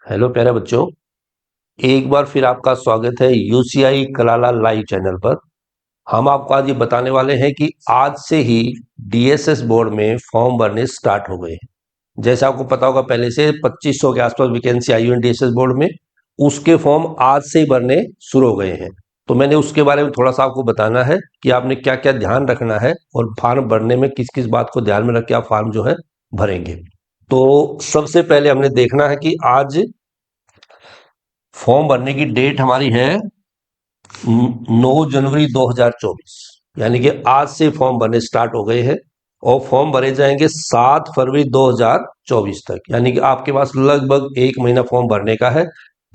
Hello प्यारे बच्चों, एक बार फिर आपका स्वागत है यूसीआई कलाला लाइव चैनल पर। हम आपको आज ये बताने वाले हैं कि आज से ही डीएसएस बोर्ड में फॉर्म भरने स्टार्ट हो गए हैं। जैसे आपको पता होगा, पहले से 2500 के आसपास वैकेंसी आई हुई है डीएसएस बोर्ड में। उसके फॉर्म आज से ही भरने शुरू हो गए हैं। तो मैंने उसके बारे में थोड़ा सा आपको बताना है कि आपने क्या क्या ध्यान रखना है और फॉर्म भरने में किस किस बात को ध्यान में रख के आप फॉर्म जो है भरेंगे। तो सबसे पहले हमने देखना है कि आज फॉर्म भरने की डेट हमारी है 9 जनवरी 2024, यानी कि आज से फॉर्म भरने स्टार्ट हो गए हैं और फॉर्म भरे जाएंगे 7 फरवरी 2024 तक, यानी कि आपके पास लगभग एक महीना फॉर्म भरने का है।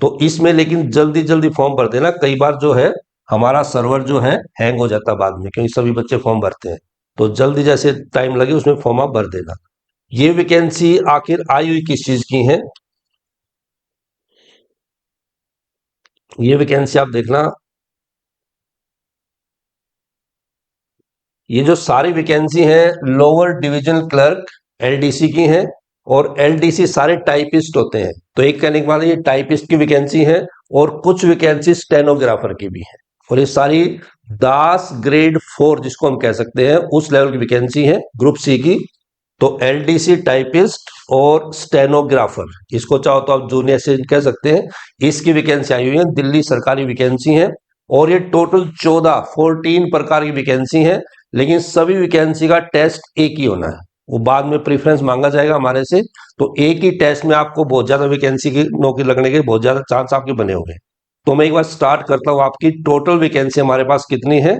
तो इसमें लेकिन जल्दी जल्दी फॉर्म भर देना, कई बार जो है हमारा सर्वर जो है हैंग हो जाता है बाद में, क्योंकि सभी बच्चे फॉर्म भरते हैं। तो जल्दी जैसे टाइम लगे उसमें फॉर्म आप भर देना। ये वैकेंसी आखिर आई हुई किस चीज की है, ये वैकेंसी आप देखना। ये जो सारी वैकेंसी हैं लोअर डिवीजन क्लर्क एलडीसी की हैं, और एलडीसी सारे टाइपिस्ट होते हैं। तो एक कहने के बाद ये टाइपिस्ट की वैकेंसी है और कुछ वैकेंसी स्टेनोग्राफर की भी है। और ये सारी दास ग्रेड 4 जिसको हम कह सकते हैं उस लेवल की वैकेंसी है, ग्रुप सी की। तो एलडीसी टाइपिस्ट और स्टेनोग्राफर, इसको चाहो तो आप जूनियर असिस्टेंट कह सकते हैं, इसकी वैकेंसी आई हुई है। दिल्ली सरकारी वैकेंसी है और ये टोटल 14 प्रकार की वैकेंसी है। लेकिन सभी वैकेंसी का टेस्ट एक ही होना है, वो बाद में प्रेफरेंस मांगा जाएगा हमारे से। तो एक ही टेस्ट में आपको बहुत ज्यादा वैकेंसी की नौकरी लगने के बहुत ज्यादा चांस आपके बने हुए हैं। तो मैं एक बार स्टार्ट करता हूं, आपकी टोटल वैकेंसी हमारे पास कितनी है।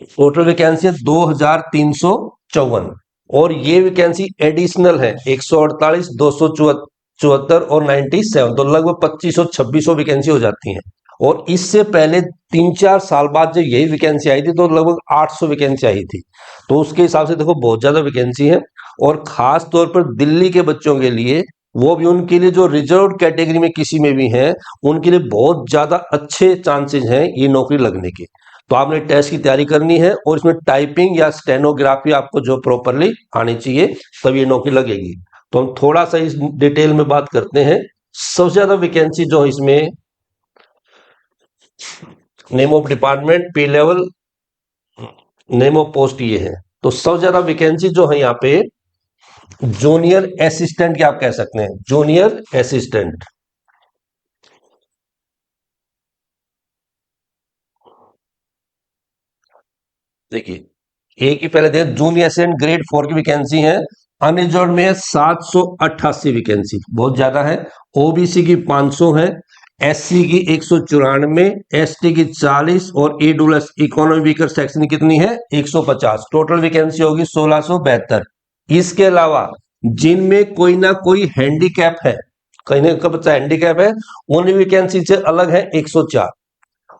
टोटल वैकेंसी है 2354, और ये वैकेंसी एडिशनल है 148, 274 और 97। तो लगभग 2500 2600 वैकेंसी हो जाती है। और इससे पहले 3-4 साल बाद जब यही वैकेंसी आई थी तो लगभग 800 वैकेंसी आई थी। तो उसके हिसाब से देखो बहुत ज्यादा वैकेंसी है। और खास तौर पर दिल्ली के बच्चों के लिए, वो भी उनके लिए जो रिजर्व कैटेगरी में किसी में भी हैं, उनके लिए बहुत ज्यादा अच्छे चांसेस हैं ये नौकरी लगने के। तो आपने टेस्ट की तैयारी करनी है और इसमें टाइपिंग या स्टेनोग्राफी आपको जो प्रॉपरली आनी चाहिए, तब ये नौकरी लगेगी। तो हम थोड़ा सा इस डिटेल में बात करते हैं। सबसे ज्यादा वैकेंसी जो इसमें नेम ऑफ डिपार्टमेंट, पे लेवल, नेम ऑफ पोस्ट ये है। तो सबसे ज्यादा वैकेंसी जो है यहाँ पे जूनियर असिस्टेंट की आप कह सकते हैं, जूनियर असिस्टेंट। देखिए एक ही पहले देख, जूनियर असिस्टेंट ग्रेड 4 की वैकेंसी है। अनरिजर्व में है 788 वैकेंसी, बहुत ज्यादा है। ओबीसी की 500 है, एससी की 194, एसटी की 40 और ईडब्ल्यूएस इकोनॉमी वीकर सेक्शन की कितनी है 150। टोटल वैकेंसी होगी 1672। इसके अलावा जिनमें कोई ना कोई हैंडीकैप है, कहीं का बच्चा हैंडीकैप है, उन वैकेंसी से अलग है 104।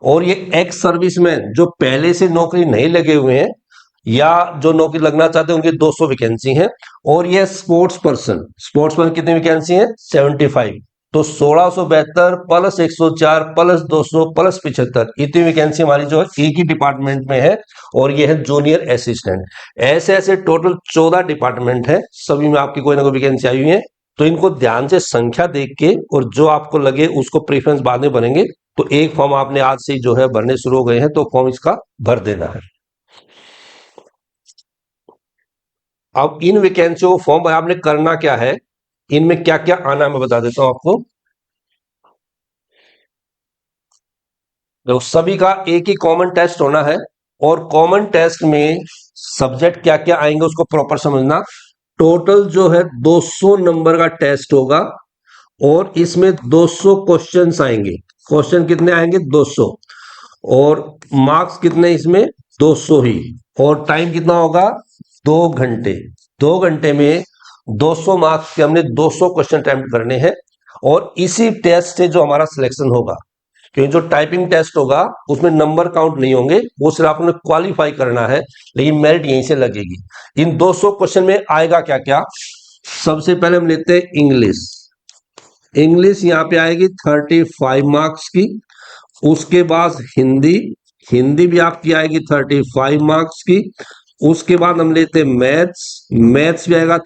और ये एक्स सर्विसमैन जो पहले से नौकरी नहीं लगे हुए हैं या जो नौकरी लगना चाहते हैं उनकी 200 वैकेंसी है। और ये स्पोर्ट्स पर्सन कितनी वैकेंसी है 75। तो 1672 प्लस 104 प्लस 200 प्लस 75, इतनी वैकेंसी हमारी जो है एक ही डिपार्टमेंट में है। और ये है जूनियर असिस्टेंट। ऐसे ऐसे टोटल 14 डिपार्टमेंट है, सभी में आपकी कोई ना कोई वैकेंसी आई हुई है। तो इनको ध्यान से संख्या देख के और जो आपको लगे उसको प्रेफरेंस बाद में बनेंगे। तो एक फॉर्म आपने आज से जो है भरने शुरू हो गए हैं, तो फॉर्म इसका भर देना है। अब इन वैकेंसियों को फॉर्म आपने करना क्या है, इनमें क्या क्या आना है मैं बता देता हूं आपको। देखो सभी का एक ही कॉमन टेस्ट होना है, और कॉमन टेस्ट में सब्जेक्ट क्या क्या आएंगे उसको प्रॉपर समझना। टोटल जो है 200 नंबर का टेस्ट होगा, और इसमें 200 क्वेश्चंस आएंगे। क्वेश्चन कितने आएंगे 200, और मार्क्स कितने इसमें 200 ही। और टाइम कितना होगा 2 घंटे। 2 घंटे में 200 मार्क्स के हमने 200 क्वेश्चन अटेम्प्ट करने हैं। और इसी टेस्ट से जो हमारा सिलेक्शन होगा, क्योंकि जो टाइपिंग टेस्ट होगा उसमें नंबर काउंट नहीं होंगे, वो सिर्फ आपने क्वालिफाई करना है, लेकिन मेरिट यहीं से लगेगी। इन 200 क्वेश्चन में आएगा क्या क्या। सबसे पहले हम लेते हैं इंग्लिश। इंग्लिश यहाँ पे आएगी 35 मार्क्स की। उसके बाद हिंदी, हिंदी भी आपकी आएगी 35 मार्क्स की। उसके बाद हम लेते हैं मैथ्स, मैथ्स भी आएगा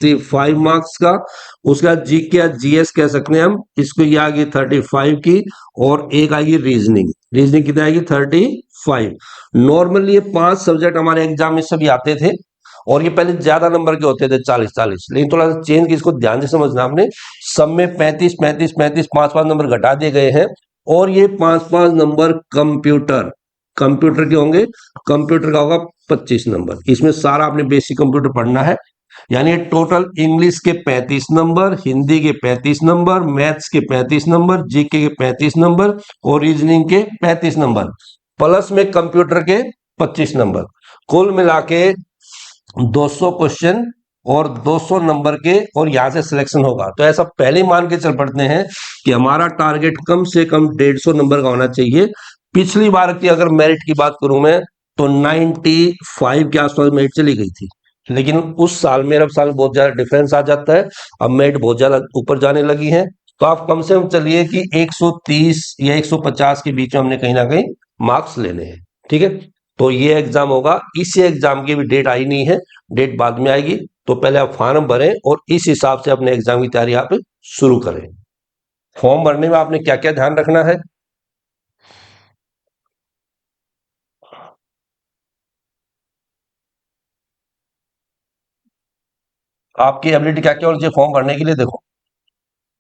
65 मार्क्स का। उसका जी के या जीएस कह सकते हैं हम इसको, ये आ गई 35 की, और एक आएगी रीजनिंग। रीजनिंग कितनी आएगी? 35। नॉर्मली ये 5 सब्जेक्ट हमारे एग्जाम में सभी आते थे, और ये पहले ज्यादा नंबर के होते थे, 40-40, लेकिन थोड़ा सा चेंज की, इसको ध्यान से समझना आपने। सब में 35-35-35 5-5 नंबर घटा दिए गए हैं, और ये 5-5 नंबर कंप्यूटर कंप्यूटर के होंगे। कंप्यूटर का होगा 25 नंबर। इसमें सारा आपने बेसिक कंप्यूटर पढ़ना है। यानी टोटल इंग्लिश के 35 नंबर, हिंदी के 35 नंबर, मैथ्स के 35 नंबर, जीके के 35 नंबर, और रीजनिंग के 35 नंबर, प्लस में कंप्यूटर के 25 नंबर। कुल मिला के 200 क्वेश्चन और 200 नंबर के, और यहां से सिलेक्शन होगा। तो ऐसा पहले मान के चल पड़ते हैं कि हमारा टारगेट कम से कम 150 नंबर का होना चाहिए। पिछली बार की अगर मेरिट की बात करूं मैं, तो 95 के आसपास मेरिट चली गई थी, लेकिन उस साल में अब साल बहुत ज्यादा डिफरेंस आ जाता है। अब मेरिट बहुत ज्यादा ऊपर जाने लगी है, तो आप कम से कम चलिए कि 130 या 150 के बीच में हमने कहीं ना कहीं मार्क्स लेने हैं। ठीक है, तो ये एग्जाम होगा। इसी एग्जाम की भी डेट आई नहीं है, डेट बाद में आएगी। तो पहले आप फॉर्म भरें और इस हिसाब से अपने एग्जाम की तैयारी आप शुरू करें। फॉर्म भरने में आपने क्या क्या ध्यान रखना है? आपकी एबिलिटी क्या क्या होनी चाहिए फॉर्म भरने के लिए? देखो,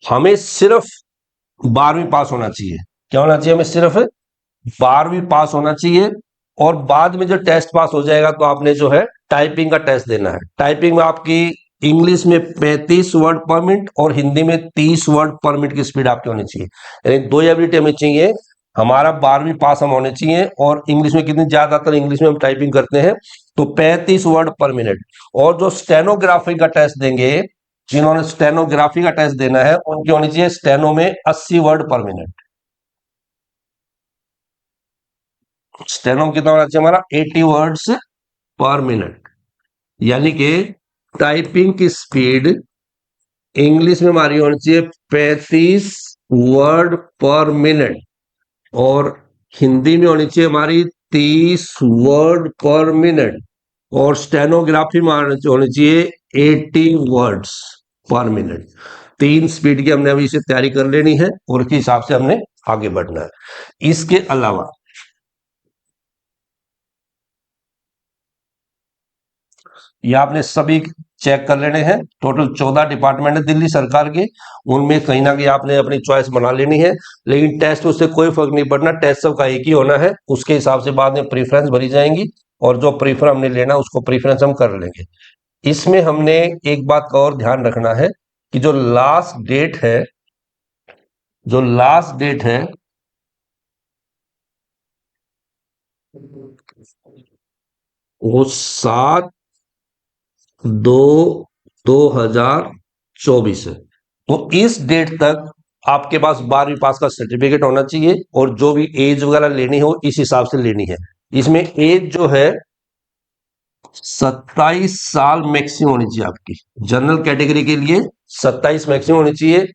हमें सिर्फ 12वीं पास होना चाहिए। क्या होना चाहिए? हमें सिर्फ 12वीं पास होना चाहिए। और बाद में जो टेस्ट पास हो जाएगा, तो आपने जो है टाइपिंग का टेस्ट देना है। टाइपिंग में आपकी इंग्लिश में 35 वर्ड पर मिनट और हिंदी में 30 वर्ड पर मिनट की स्पीड आपकी होनी चाहिए। यानी दो एबिलिटी हमें चाहिए। हमारा 12वीं पास हम होने चाहिए, और इंग्लिश में कितनी, ज्यादातर इंग्लिश में हम टाइपिंग करते हैं, तो 35 वर्ड पर मिनट। और जो स्टेनोग्राफी का टेस्ट देंगे, जिन्होंने स्टेनोग्राफी का टेस्ट देना है, उनकी होनी चाहिए स्टेनो में 80 वर्ड पर मिनट। स्टेनो में कितना होना चाहिए हमारा? 80 वर्ड्स पर मिनट। यानी कि टाइपिंग की स्पीड इंग्लिश में हमारी होनी चाहिए 35 वर्ड पर मिनट, और हिंदी में होनी चाहिए हमारी 30 वर्ड पर मिनट, और स्टेनोग्राफी में होनी चाहिए 80 वर्ड्स पर मिनट। तीन स्पीड की हमने अभी इसे तैयारी कर लेनी है, और उसके हिसाब से हमने आगे बढ़ना है। इसके अलावा ये आपने सभी चेक कर लेने हैं। टोटल 14 डिपार्टमेंट है दिल्ली सरकार के, उनमें कहीं ना कहीं आपने अपनी चॉइस बना लेनी है। लेकिन टेस्ट उससे कोई फर्क नहीं पड़ना, टेस्ट सबका एक ही होना है। उसके हिसाब से बाद में प्रीफरेंस भरी जाएंगी, और जो प्रीफर हमने लेना उसको प्रीफरेंस हम कर लेंगे। इसमें हमने एक बात का और ध्यान रखना है कि जो लास्ट डेट है, जो लास्ट डेट है वो 7/2/2024 है। तो इस डेट तक आपके पास 12वीं पास का सर्टिफिकेट होना चाहिए, और जो भी एज वगैरह लेनी हो इस हिसाब से लेनी है। इसमें एज जो है 27 साल मैक्सिमम होनी चाहिए आपकी। जनरल कैटेगरी के लिए 27 मैक्सिमम होनी चाहिए।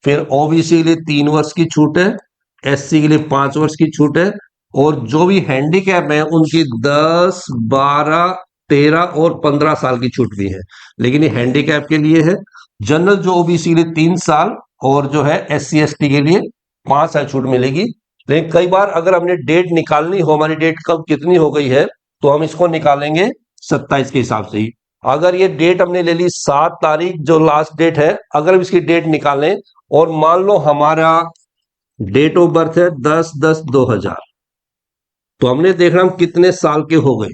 फिर ओबीसी के लिए 3 वर्ष की छूट है, एससी के लिए 5 वर्ष की छूट है, और जो भी हैंडीकैप है उनकी 10, 12, 13 और 15 साल की छूट भी है। लेकिन ये हैंडीकैप के लिए है। जनरल जो ओबीसी के लिए 3 साल, और जो है एससी एसटी के लिए 5 साल छूट मिलेगी। लेकिन कई बार अगर हमने डेट निकालनी हो, हमारी डेट कब कितनी हो गई है, तो हम इसको निकालेंगे 27 के हिसाब से ही। अगर ये डेट हमने ले ली 7 तारीख, जो लास्ट डेट है, अगर हम इसकी डेट निकालें, और मान लो हमारा डेट ऑफ बर्थ है 10/10/2000, तो हमने देखना हम कितने साल के हो गए।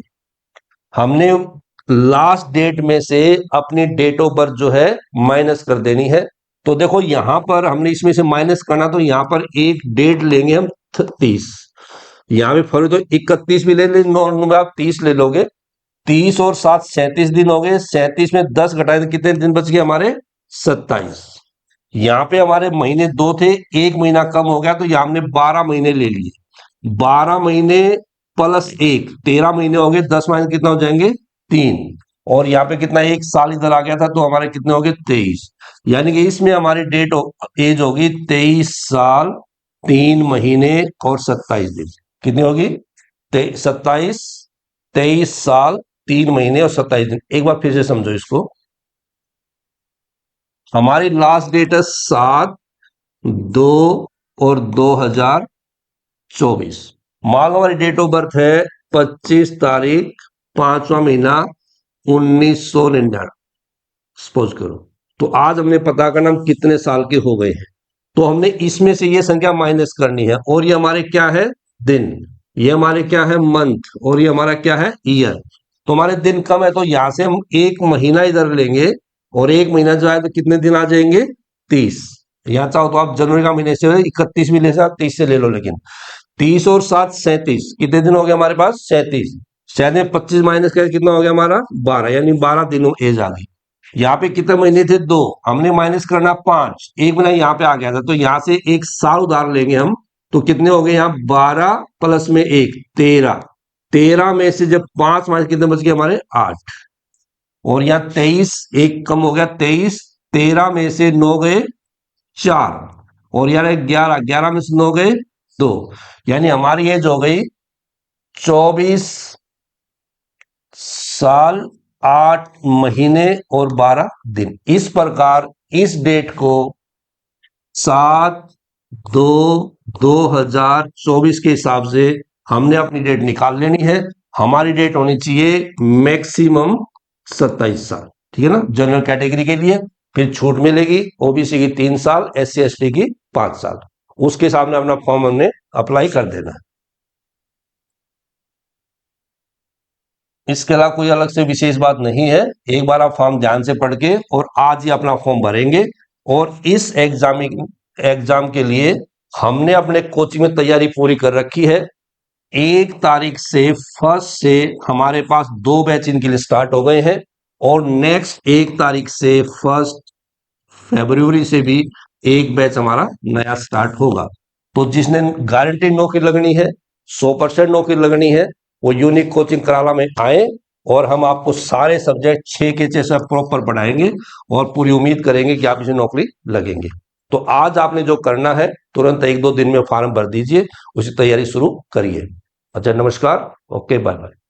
हमने लास्ट डेट में से अपनी डेट ऑफ बर्थ जो है माइनस कर देनी है। तो देखो यहां पर हमने इसमें से माइनस करना, तो यहां पर एक डेट लेंगे हम 30। यहां पे फरवरी, तो 31 भी ले ले, आप 30 ले लोगे। 30 और 7 37 दिन हो गए। 37 में 10 घटाए तो कितने दिन बच गए हमारे? 27। यहाँ पे हमारे महीने 2 थे, एक महीना कम हो गया, तो यहाँ हमने 12 महीने ले लिए। 12 महीने प्लस एक, 13 महीने हो गए। 10 महीने कितना हो जाएंगे? 3। और यहाँ पे कितना, एक साल इधर आ गया था, तो हमारे कितने हो गए? 23। यानी कि इसमें हमारी डेट एज होगी 23 साल 3 महीने और 27 दिन। कितनी होगी? 27, 23 साल 3 महीने और 27 दिन। एक बार फिर से समझो इसको। हमारी लास्ट डेट है 7/2/2024। मान लो हमारी डेट ऑफ बर्थ है 25 तारीख 5वां महीना 1999, सपोज करो। तो आज हमने पता करना हम कितने साल के हो गए हैं। तो हमने इसमें से ये संख्या माइनस करनी है, और ये हमारे क्या है, दिन। ये हमारे क्या है, मंथ। और ये हमारा क्या है, ईयर। तो हमारे दिन कम है, तो यहां से हम एक महीना इधर लेंगे, और एक महीना जो है तो कितने दिन आ जाएंगे, 30। यहाँ चाहो तो आप जनवरी का महीने से 31 भी ले सकते, 30 से ले लो, लेकिन 30 और 7 37, कितने दिन हो गए हमारे पास, 37। 37 में 25 माइनस कर कितना हो गया हमारा, 12, यानी 12 दिनों एज आ गई। यहाँ पे कितने महीने थे, 2, हमने माइनस करना 5, एक महीना यहाँ पे आ गया था, तो यहाँ से एक साल उधार लेंगे हम। तो कितने हो गए यहाँ, 12 प्लस में 1, 13। 13 में से जब 5 माइनस कितने बच गए हमारे, 8। और यहाँ 23, एक कम हो गया, 23। 13 में से 9 गए, 4। और यार 11, 11 में से 9 गए, 2। यानी हमारी एज हो गई 24 साल 8 महीने और 12 दिन। इस प्रकार इस डेट को 7/2/2024 के हिसाब से हमने अपनी डेट निकाल लेनी है। हमारी डेट होनी चाहिए मैक्सिमम 27 साल, ठीक है ना, जनरल कैटेगरी के लिए। फिर छूट मिलेगी, ओबीसी की 3 साल, SC ST की 5 साल। उसके हिसाब में अपना फॉर्म हमने अप्लाई कर देना है। इसके अलावा कोई अलग से विशेष बात नहीं है। एक बार आप फॉर्म ध्यान से पढ़ के और आज ही अपना फॉर्म भरेंगे। और इस एग्जाम के लिए हमने अपने कोचिंग में तैयारी पूरी कर रखी है। 1 तारीख से फर्स्ट से हमारे पास 2 बैच इनके लिए स्टार्ट हो गए हैं, और नेक्स्ट 1 तारीख से 1 फरवरी से भी एक बैच हमारा नया स्टार्ट होगा। तो जिसने गारंटी नौकरी लगनी है, 100% नौकरी लगनी है, वो यूनिक कोचिंग कराला में आए, और हम आपको सारे सब्जेक्ट 6 के 6 प्रॉपर पढ़ाएंगे, और पूरी उम्मीद करेंगे कि आप इसे नौकरी लगेंगे। तो आज आपने जो करना है, तुरंत 1-2 दिन में फॉर्म भर दीजिए, उसी तैयारी शुरू करिए। अच्छा, नमस्कार, ओके, बाय बाय।